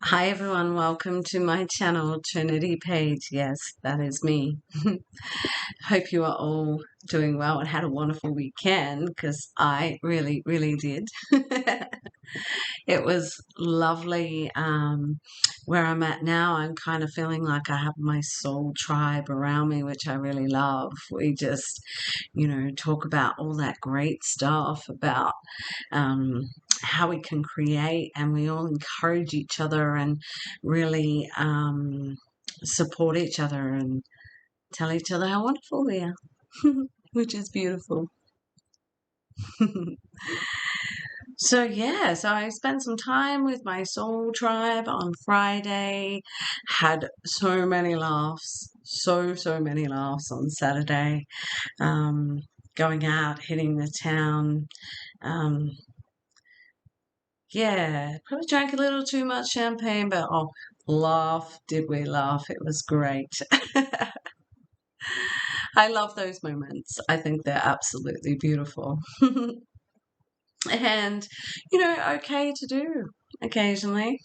Hi everyone, welcome to my channel, Trinity Page. Yes, that is me. Hope you are all doing well and had a wonderful weekend because I really did. It was lovely. Where I'm at now, I'm kind of feeling like I have my soul tribe around me, which I really love. We just, talk about all that great stuff about um, how we can create, and we all encourage each other and really support each other and tell each other how wonderful we are, which is beautiful. So I spent some time with my soul tribe on Friday, had so many laughs, so many laughs on Saturday, um, going out, hitting the town. Um, Yeah, probably drank a little too much champagne, but oh, laugh, did we laugh? It was great. I love those moments. I think they're absolutely beautiful. And, okay to do occasionally.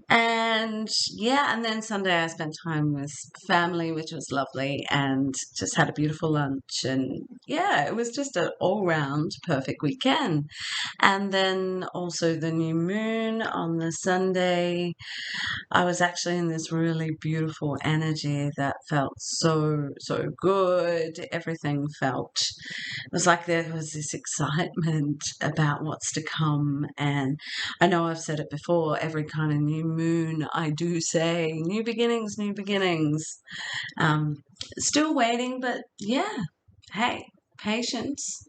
And yeah, and then Sunday I spent time with family, which was lovely, and just had a beautiful lunch. And yeah, it was just an all round perfect weekend. And then also the new moon on the Sunday. I was actually in this really beautiful energy that felt so good. Everything felt, it was like there was this excitement about what's to come. And I know I've said it before, every kind of new moon, I do say new beginnings, new beginnings. Um, Still waiting, but yeah, hey, patience,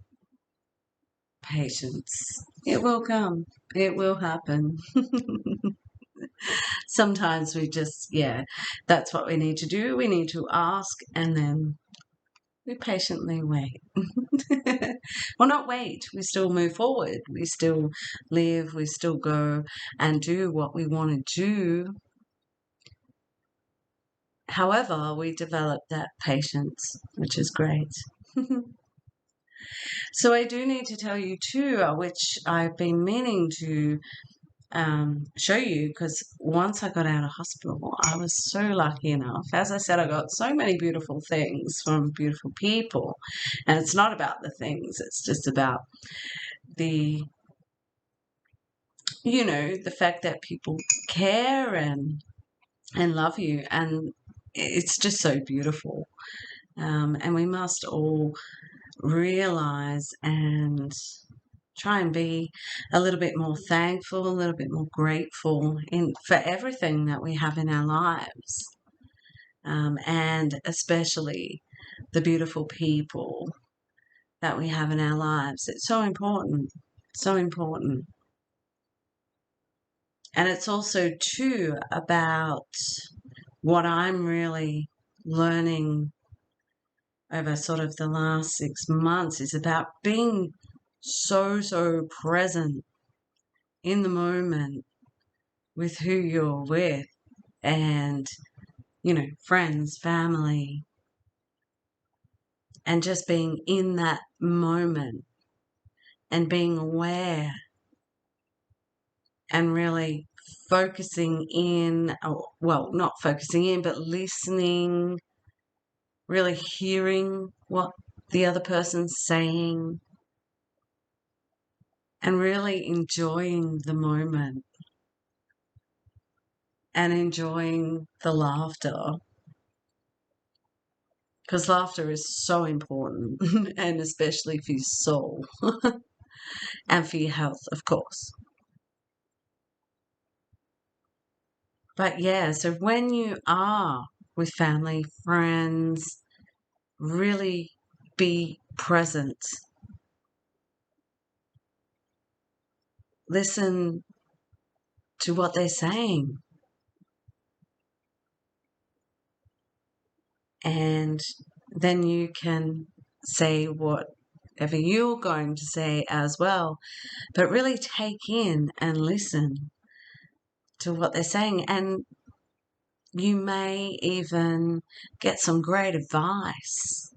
patience. It will come. It will happen. Sometimes we just, yeah, that's what we need to do. We need to ask and then we patiently wait. Well, not wait, we still move forward. We still live, we still go and do what we want to do. However, we develop that patience, which is great. So I do need to tell you too, which I've been meaning to show you, because once I got out of hospital, I was so lucky enough. As I said, I got so many beautiful things from beautiful people, and it's not about the things, it's just about the the fact that people care and love you, and it's just so beautiful. And we must all realize and try and be a little bit more thankful, a little bit more grateful for everything that we have in our lives, and especially the beautiful people that we have in our lives. It's so important, so important. And it's also too about what I'm really learning over sort of the last 6 months is about being so present in the moment with who you're with, and, friends, family, and just being in that moment and being aware and really focusing in, well, not focusing in, but listening, really hearing what the other person's saying, and really enjoying the moment and enjoying the laughter, because laughter is so important, and especially for your soul and for your health, of course. But yeah, so when you are with family, friends, really be present. Listen to what they're saying, and then you can say whatever you're going to say as well, but really take in and listen to what they're saying. And you may even get some great advice.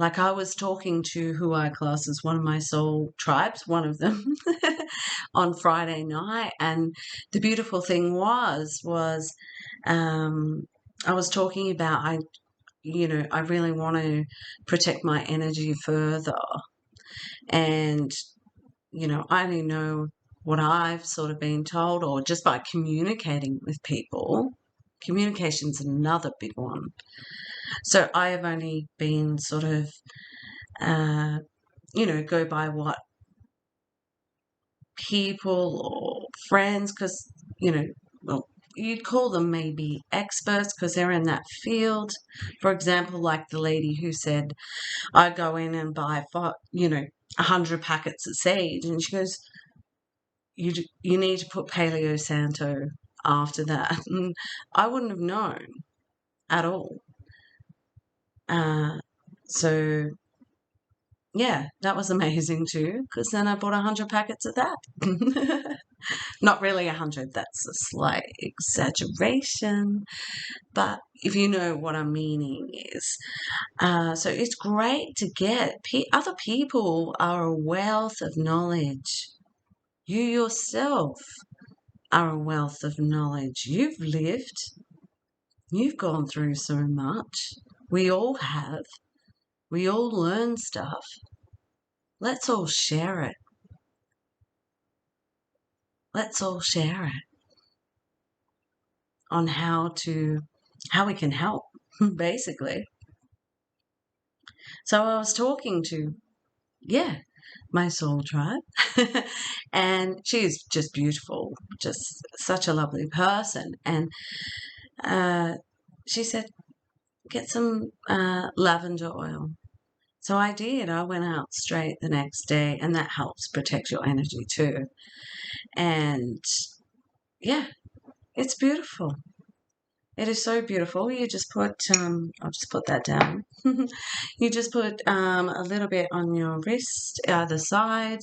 Like I was talking to who I class as one of my soul tribes, one of them, on Friday night, and the beautiful thing was um, I was talking about I really want to protect my energy further, and I only know what I've sort of been told, or just by communicating with people. Communication's another big one. So I have only been sort of, uh, go by what people or friends, because, well, you'd call them maybe experts because they're in that field. For example, like the lady who said, I go in and buy, 100 packets of sage. And she goes, you need to put Paleo Santo after that. And I wouldn't have known at all. So yeah, that was amazing too, because then I bought 100 packets of that. Not really 100, that's a slight exaggeration, but if you know what I'm meaning is. So it's great to get other people are a wealth of knowledge. You yourself are a wealth of knowledge. You've lived, you've gone through so much. We all have. We all learn stuff. Let's all share it. Let's all share it on how we can help, basically. So I was talking to, my soul tribe, and she's just beautiful, just such a lovely person. And she said, get some lavender oil. So I did. I went out straight the next day, and that helps protect your energy too. And yeah, it's beautiful. It is so beautiful. You just put, I'll just put that down. You just put a little bit on your wrist, either side,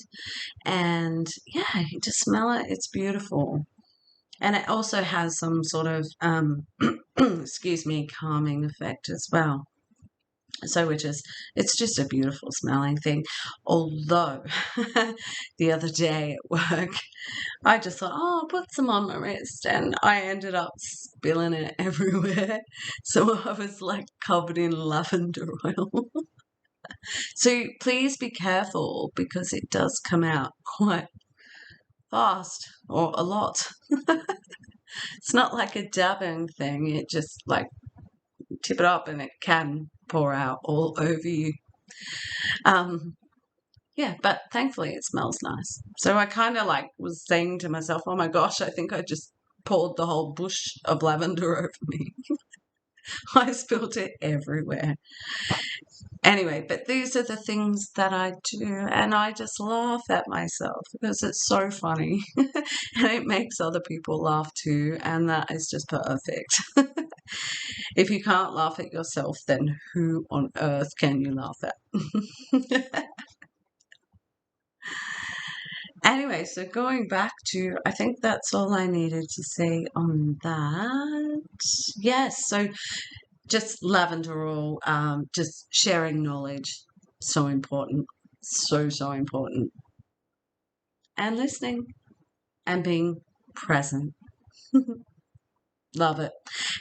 and yeah, you just smell it. It's beautiful. And it also has some sort of, excuse me, calming effect as well. So it's just a beautiful smelling thing. Although the other day at work, I just thought, oh, I'll put some on my wrist, and I ended up spilling it everywhere. So I was like covered in lavender oil. So please be careful because it does come out quite fast, or a lot. It's not like a dabbing thing. It just like tip it up and it can pour out all over you. Yeah, but thankfully it smells nice. So I kind of like was saying to myself, oh my gosh, I think I just poured the whole bush of lavender over me. I spilled it everywhere. Anyway, but these are the things that I do, and I just laugh at myself because it's so funny and it makes other people laugh too, and that is just perfect. If you can't laugh at yourself, then who on earth can you laugh at? Anyway, so going back to, I think that's all I needed to say on that. Yes, so just lavender oil, just sharing knowledge, so important, so important, and listening and being present. Love it.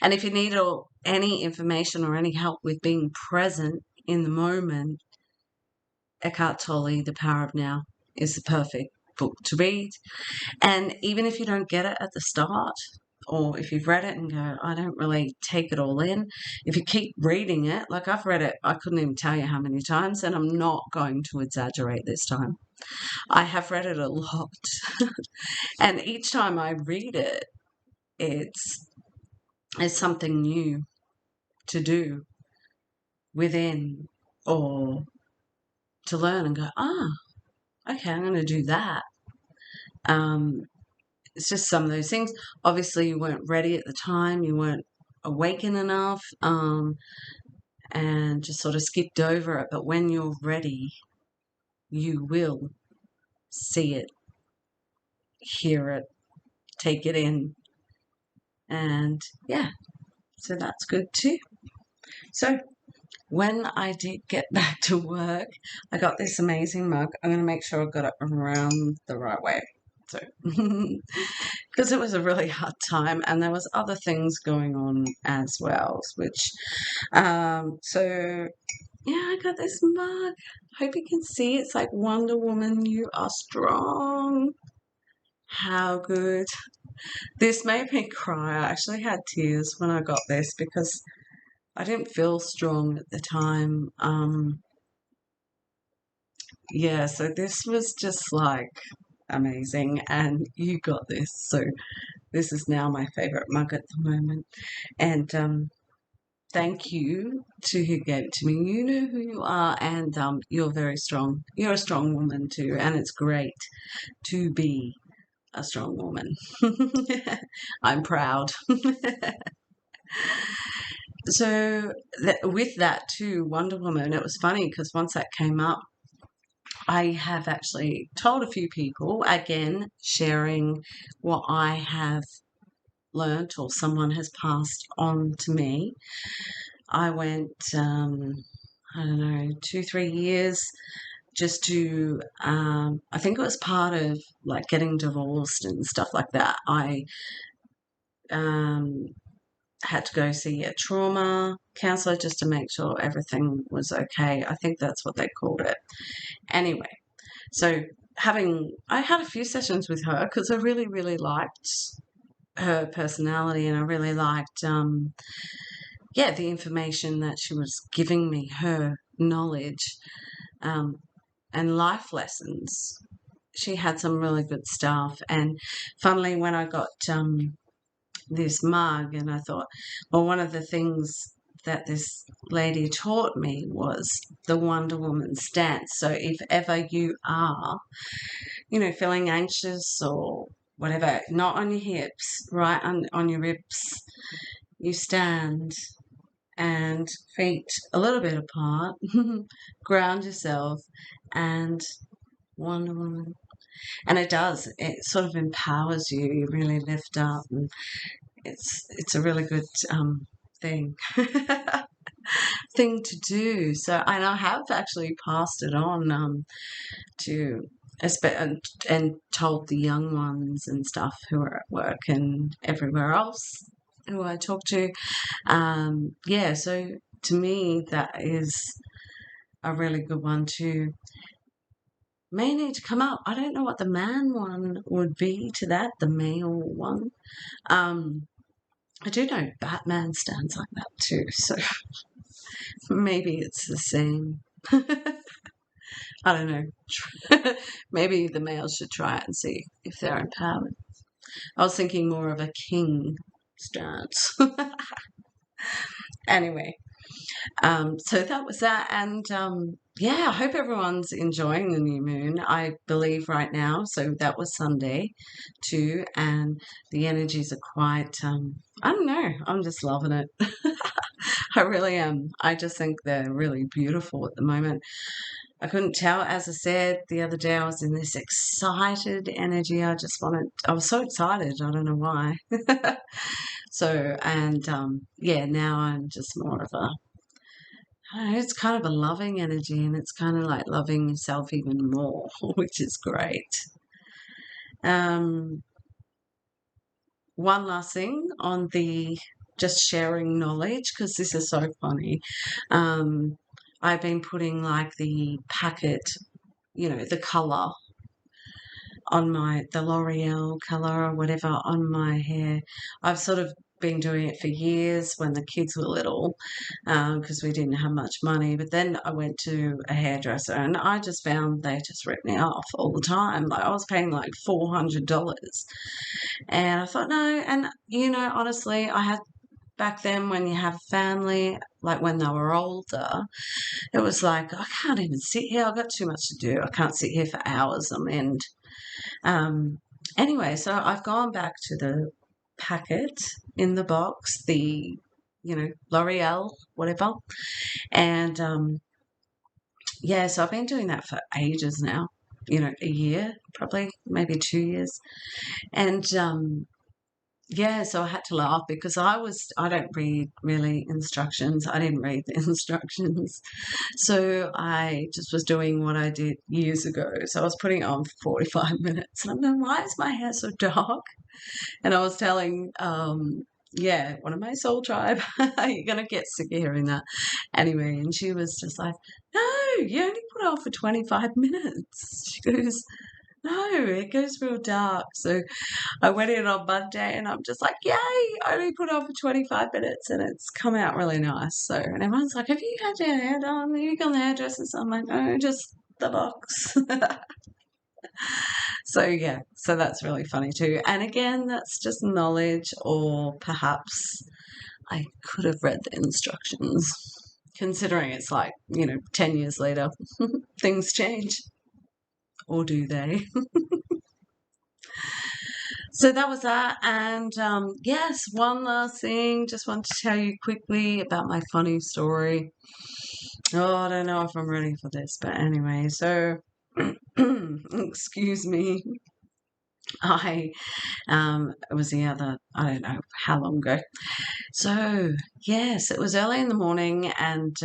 And if you need any information or any help with being present in the moment, Eckhart Tolle, The Power of Now, is the perfect book to read. And even if you don't get it at the start, or if you've read it and go, I don't really take it all in, if you keep reading it, like I've read it, I couldn't even tell you how many times, and I'm not going to exaggerate this time. I have read it a lot. And each time I read it, it's something new to do within, or to learn and go, okay, I'm going to do that. It's just some of those things. Obviously, you weren't ready at the time. You weren't awakened enough, and just sort of skipped over it. But when you're ready, you will see it, hear it, take it in. And yeah, so that's good too. So when I did get back to work, I got this amazing mug. I'm going to make sure I got it around the right way. So, because it was a really hard time, and there was other things going on as well, which, so yeah, I got this mug. Hope you can see. It's like Wonder Woman, you are strong. How good. This made me cry. I actually had tears when I got this because I didn't feel strong at the time. Yeah, so this was just like amazing, and you got this. So this is now my favorite mug at the moment. And thank you to who gave it to me. You know who you are, and you're very strong. You're a strong woman too, and it's great to be a strong woman. I'm proud. So with that too, Wonder Woman, it was funny because once that came up, I have actually told a few people, again, sharing what I have learnt or someone has passed on to me. I went, I don't know, 2, 3 years just to, I think it was part of like getting divorced and stuff like that. I um, had to go see a trauma counselor just to make sure everything was okay. I think that's what they called it. Anyway, so I had a few sessions with her because I really, really liked her personality, and I really liked, the information that she was giving me, her knowledge, um, and life lessons. She had some really good stuff. And funnily, when I got this mug, and I thought, well, one of the things that this lady taught me was the Wonder Woman stance. So if ever you are, feeling anxious or whatever, not on your hips, right on your ribs, you stand and feet a little bit apart, ground yourself, and Wonder Woman. And it sort of empowers you. You really lift up, and it's a really good thing thing to do. So, and I have actually passed it on to and told the young ones and stuff who are at work and everywhere else who I talk to. Yeah, so to me that is a really good one to may need to come up. I don't know what the man one would be to that, the male one. I do know Batman stands like that too, so maybe it's the same. I don't know. Maybe the males should try it and see if they're empowered. I was thinking more of a king stance. Anyway, so that was that. And yeah, I hope everyone's enjoying the new moon. I believe right now. So that was Sunday too. And the energies are quite, I don't know, I'm just loving it. I really am. I just think they're really beautiful at the moment. I couldn't tell, as I said the other day, I was in this excited energy. I was so excited. I don't know why. So, and yeah, now I'm just more of a, I don't know, it's kind of a loving energy, and it's kind of like loving yourself even more, which is great. Um, one last thing on the just sharing knowledge, because this is so funny. I've been putting like the packet, the color on the L'Oreal color or whatever on my hair. I've sort of been doing it for years when the kids were little because we didn't have much money. But then I went to a hairdresser and I just found they just ripped me off all the time. Like I was paying like $400. And I thought, no. And, honestly, I had back then when you have family, like when they were older, it was like, I can't even sit here. I've got too much to do. I can't sit here for hours on end. Um, anyway, so I've gone back to the packet in the box, the, L'Oreal, whatever. And yeah, so I've been doing that for ages now, a year, probably, maybe 2 years. And yeah, so I had to laugh because I don't read really instructions. I didn't read the instructions. So I just was doing what I did years ago. So I was putting it on for 45 minutes and I'm going, why is my hair so dark? And I was telling, yeah, one of my soul tribe, you're going to get sick of hearing that. Anyway, and she was just like, no, you only put it on for 25 minutes. She goes, no, it goes real dark. So I went in on Monday and I'm just like, yay, I only put it on for 25 minutes and it's come out really nice. So, and everyone's like, have you had your hair done? Have you gone to the hairdressers? I'm like, no, just the box. So, yeah, so that's really funny too. And again, that's just knowledge, or perhaps I could have read the instructions, considering it's like, 10 years later, things change. Or do they? So that was that. And yes, one last thing. Just want to tell you quickly about my funny story. Oh, I don't know if I'm ready for this, but anyway, so excuse me. I it was the other, I don't know how long ago. So yes, it was early in the morning and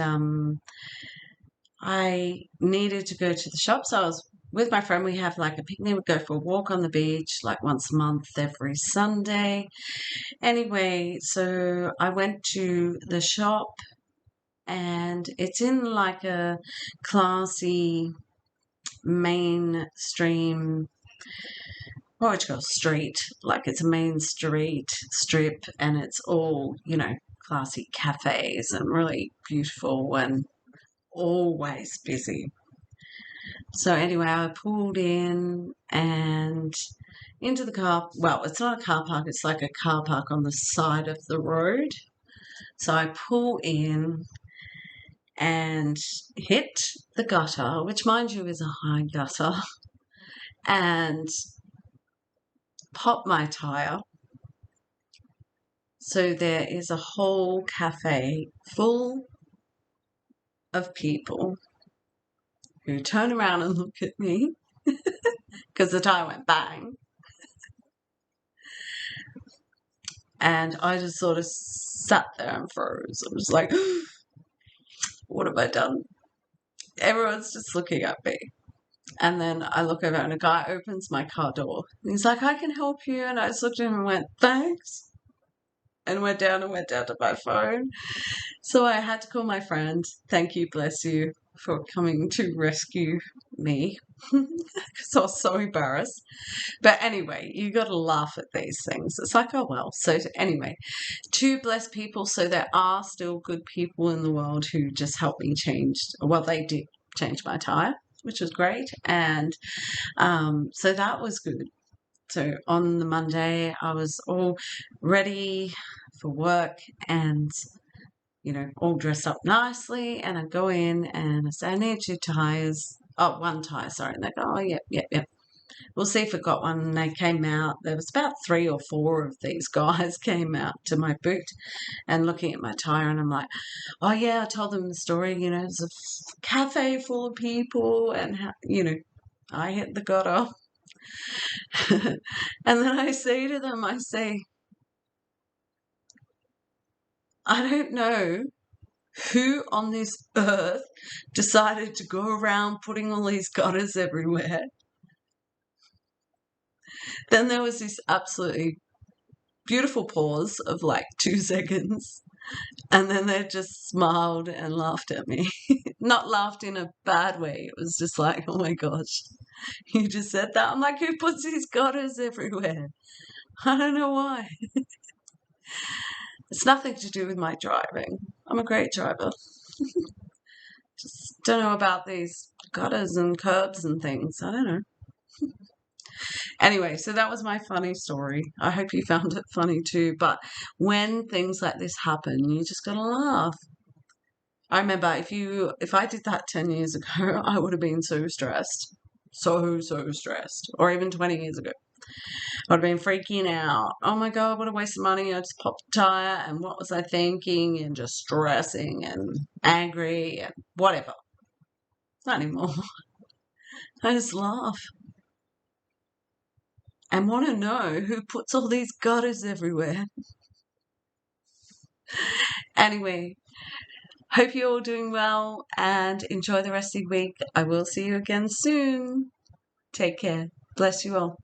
I needed to go to the shop. So I was with my friend. We have like a picnic. We go for a walk on the beach like once a month every Sunday. Anyway, so I went to the shop and it's in like a classy mainstream, what would you call street? Like it's a main street strip and it's all, classy cafes and really beautiful and always busy. So anyway, I pulled in and into the car. Well, it's not a car park, it's like a car park on the side of the road. So I pull in and hit the gutter, which, mind you, is a high gutter, and pop my tire. So there is a whole cafe full of people who turn around and look at me because the tire went bang. And I just sort of sat there and froze. I was like, what have I done? Everyone's just looking at me. And then I look over and a guy opens my car door. And he's like, I can help you. And I just looked at him and went, thanks. And went down to my phone. So I had to call my friend. Thank you, bless you, for coming to rescue me. Because I was so embarrassed. But anyway, you got to laugh at these things. It's like, oh well. So anyway, two blessed people. So there are still good people in the world who just helped me change. Well, they did change my tire, which was great. And so that was good. So on the Monday, I was all ready for work and, all dressed up nicely. And I go in and I say, I need two tires. Oh, one tire, sorry. And they go, oh, yep, yep, yep. We'll see if we got one. And they came out. There was about 3 or 4 of these guys came out to my boot and looking at my tire. And I'm like, oh, yeah, I told them the story. It's a cafe full of people and, I hit the gutter. And then I say to them, I say, I don't know who on this earth decided to go around putting all these gutters everywhere. Then there was this absolutely beautiful pause of like 2 seconds. And then they just smiled and laughed at me. Not laughed in a bad way. It was just like, oh my gosh, you just said that. I'm like, who puts these gutters everywhere? I don't know why. It's nothing to do with my driving. I'm a great driver. Just don't know about these gutters and curbs and things. I don't know. Anyway, so that was my funny story. I hope you found it funny too. But when things like this happen, you just gotta laugh. I remember if I did that 10 years ago, I would have been so stressed. So stressed. Or even 20 years ago. I would have been freaking out. Oh my God, what a waste of money. I just popped a tire and what was I thinking? And just stressing and angry and whatever. Not anymore. I just laugh. and want to know who puts all these gutters everywhere. Anyway, hope you're all doing well and enjoy the rest of the week. I will see you again soon. Take care. Bless you all.